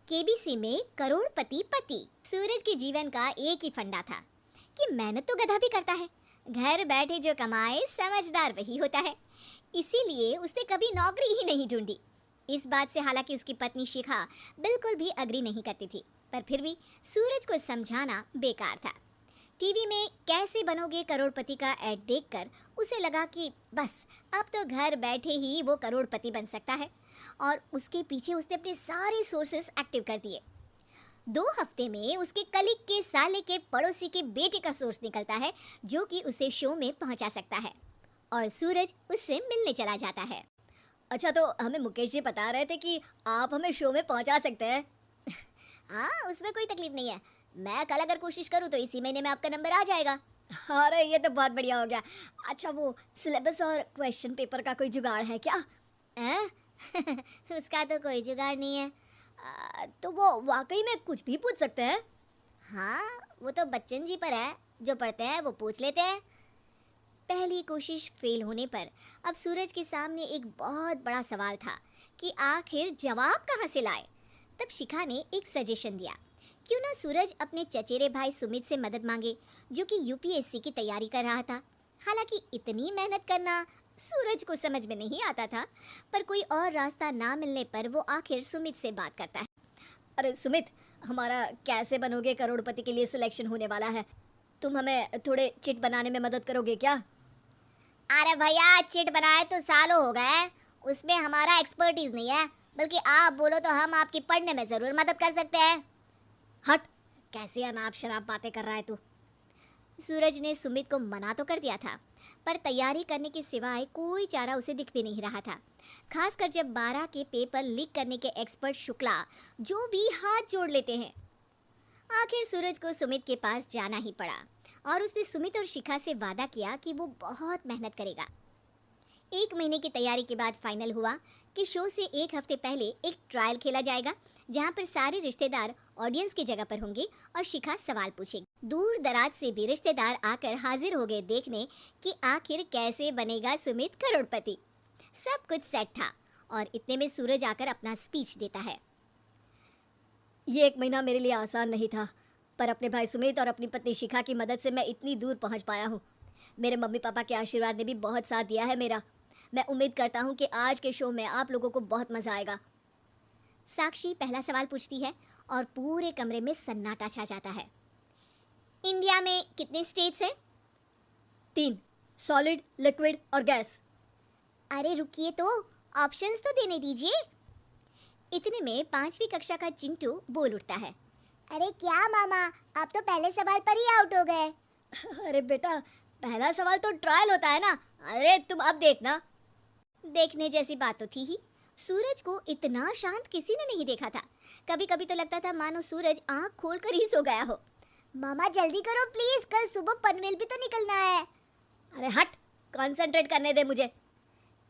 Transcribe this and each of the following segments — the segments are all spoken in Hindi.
केबीसी में करोड़पति पति। सूरज के जीवन का एक ही फंडा था कि मेहनत तो गधा भी करता है, घर बैठे जो कमाए समझदार वही होता है। इसीलिए उसने कभी नौकरी ही नहीं ढूंढी। इस बात से हालांकि उसकी पत्नी शिखा बिल्कुल भी अग्री नहीं करती थी, पर फिर भी सूरज को समझाना बेकार था। टीवी में कैसे बनोगे करोड़पति का ऐड देखकर उसे लगा कि बस अब तो घर बैठे ही वो करोड़पति बन सकता है, और उसके पीछे उसने अपने सारे सोर्सेस एक्टिव कर दिए। 2 हफ्ते में उसके कलीग के साले के पड़ोसी के बेटे का सोर्स निकलता है जो कि उसे शो में पहुंचा सकता है, और सूरज उससे मिलने चला जाता है। अच्छा, तो हमें मुकेश जी बता रहे थे कि आप हमें शो में पहुंचा सकते हैं। हाँ, उसमें कोई तकलीफ नहीं है। मैं कल अगर कोशिश करूँ तो इसी महीने में आपका नंबर आ जाएगा। अरे ये तो बहुत बढ़िया हो गया। अच्छा, वो सिलेबस और क्वेश्चन पेपर का कोई जुगाड़ है क्या? हैं? उसका तो कोई जुगाड़ नहीं है। तो वो वाकई में कुछ भी पूछ सकते हैं? हाँ, वो तो बच्चन जी पर है, जो पढ़ते हैं वो पूछ लेते हैं। पहली कोशिश फेल होने पर अब सूरज के सामने एक बहुत बड़ा सवाल था कि आखिर जवाब कहाँ से लाए। तब शिखा ने एक सजेशन दिया, क्यों ना सूरज अपने चचेरे भाई सुमित से मदद मांगे, जो कि यूपीएससी की तैयारी कर रहा था। हालांकि इतनी मेहनत करना सूरज को समझ में नहीं आता था, पर कोई और रास्ता ना मिलने पर वो आखिर सुमित से बात करता है। अरे सुमित, हमारा कैसे बनोगे करोड़पति के लिए सिलेक्शन होने वाला है, तुम हमें थोड़े चिट बनाने में मदद करोगे क्या? अरे भैया, चिट बनाए तो सालों हो गए, उसमें हमारा एक्सपर्टीज नहीं है, बल्कि आप बोलो तो हम आपकी पढ़ने में जरूर मदद कर सकते हैं। हट, कैसे अनाप शराब बातें कर रहा है तू? सूरज ने सुमित को मना तो कर दिया था, पर तैयारी करने के सिवाय कोई चारा उसे दिख भी नहीं रहा था, खासकर जब 12 के पेपर लीक करने के एक्सपर्ट शुक्ला जो भी हाथ जोड़ लेते हैं। आखिर सूरज को सुमित के पास जाना ही पड़ा, और उसने सुमित और शिखा से वादा किया कि वो बहुत मेहनत करेगा। 1 महीने की तैयारी के बाद फाइनल हुआ कि शो से 1 हफ्ते पहले एक ट्रायल खेला जाएगा, जहां पर सारे रिश्तेदार ऑडियंस की जगह पर होंगे और शिखा सवाल पूछेगी। दूर दराज से भी रिश्तेदार आकर हाजिर हो गए देखने कि आखिर कैसे बनेगा सुमित करोड़पति। सब कुछ सेट था, और इतने में सूरज आकर अपना स्पीच देता है। ये 1 महीना मेरे लिए आसान नहीं था, पर अपने भाई सुमित और अपनी पत्नी शिखा की मदद से मैं इतनी दूर पहुंच पाया हूँ। मेरे मम्मी पापा के आशीर्वाद ने भी बहुत साथ दिया है मेरा। मैं उम्मीद करता हूँ कि आज के शो में आप लोगों को बहुत मज़ा आएगा। साक्षी पहला सवाल पूछती है और पूरे कमरे में सन्नाटा छा जाता है। इंडिया में कितने स्टेट्स हैं? 3, सॉलिड, लिक्विड और गैस। अरे रुकिए, तो ऑप्शंस तो देने दीजिए। इतने में 5वीं कक्षा का चिंटू बोल उठता है। अरे क्या मामा, आप तो पहले सवाल पर ही आउट हो गए। अरे बेटा, पहला सवाल तो ट्रायल होता है ना। अरे तुम अब देखना। देखने जैसी बात तो थी ही। सूरज को इतना शांत किसी ने नहीं देखा था। कभी कभी तो लगता था मानो सूरज आंख खोलकर ही सो गया हो। मामा जल्दी करो प्लीज, कल सुबह पनवेल भी तो निकलना है। अरे हट, कंसंट्रेट करने दे मुझे।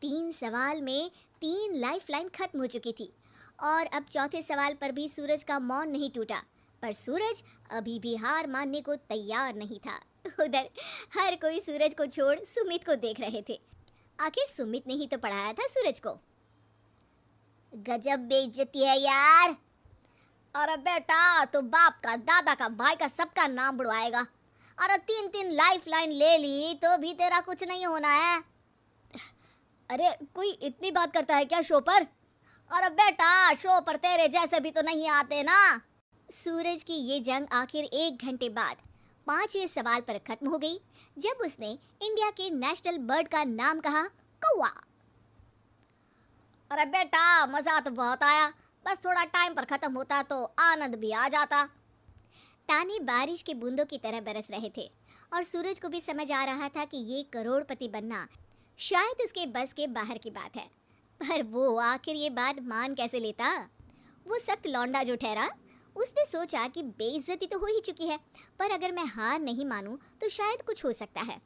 3 सवाल में 3 लाइफलाइन खत्म हो चुकी थी, और अब चौथे सवाल पर भी सूरज का मौन नहीं टूटा, पर सूरज अभी भी हार मानने को तैयार नहीं था। उधर हर कोई सूरज को छोड़ सुमित को देख रहे थे। आखिर सुमित ने ही तो पढ़ाया था सूरज को। गजब बेइज्जती है यार। अरे बेटा, तो बाप का, दादा का, भाई का, सबका नाम बुड़वाएगा। अरे 3 लाइफलाइन ले ली तो भी तेरा कुछ नहीं होना है। अरे कोई इतनी बात करता है क्या शो पर? अरे बेटा, शो पर तेरे जैसे भी तो नहीं आते ना। सूरज की ये जंग आखिर 1 घंटे बाद 5वें सवाल पर खत्म हो गई, जब उसने इंडिया के नेशनल बर्ड का नाम कहा, कौवा। अरे बेटा, मजा तो बहुत आया, बस थोड़ा टाइम पर खत्म होता तो आनंद भी आ जाता। ताने बारिश के बूंदों की तरह बरस रहे थे, और सूरज को भी समझ आ रहा था कि ये करोड़पति बनना शायद उसके बस के बाहर की बात है, पर वो आखिर ये बात मान कैसे लेता। वो सख्त लौंडा जो ठहरा, उसने सोचा कि बेइज्जती तो हो ही चुकी है, पर अगर मैं हार नहीं मानूं तो शायद कुछ हो सकता है।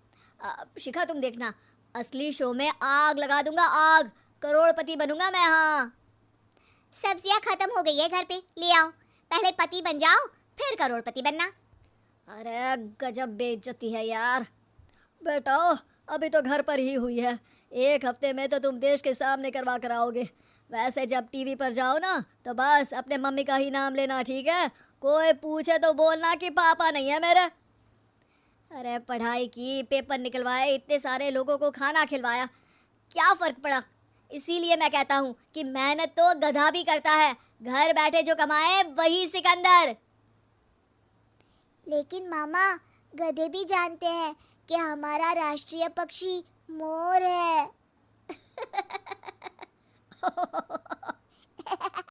शिखा तुम देखना, असली शो में आग लगा दूंगा, आग, करोड़पति बनूंगा मैं। हाँ, सब्जियां खत्म हो गई है घर पे, ले आओ। पहले पति बन जाओ, फिर करोड़पति बनना। अरे गजब बेइज्जती है यार। बेटा, अभी तो घर पर ही हुई है, एक हफ्ते में तो तुम देश के सामने करवा कर आओगे। वैसे जब टीवी पर जाओ ना तो बस अपने मम्मी का ही नाम लेना, ठीक है? कोई पूछे तो बोलना कि पापा नहीं है मेरे। अरे पढ़ाई की, पेपर निकलवाए, इतने सारे लोगों को खाना खिलवाया, क्या फर्क पड़ा? इसीलिए मैं कहता हूँ कि मेहनत तो गधा भी करता है, घर बैठे जो कमाए वही सिकंदर। लेकिन मामा, गधे भी जानते हैं कि हमारा राष्ट्रीय पक्षी मोर है।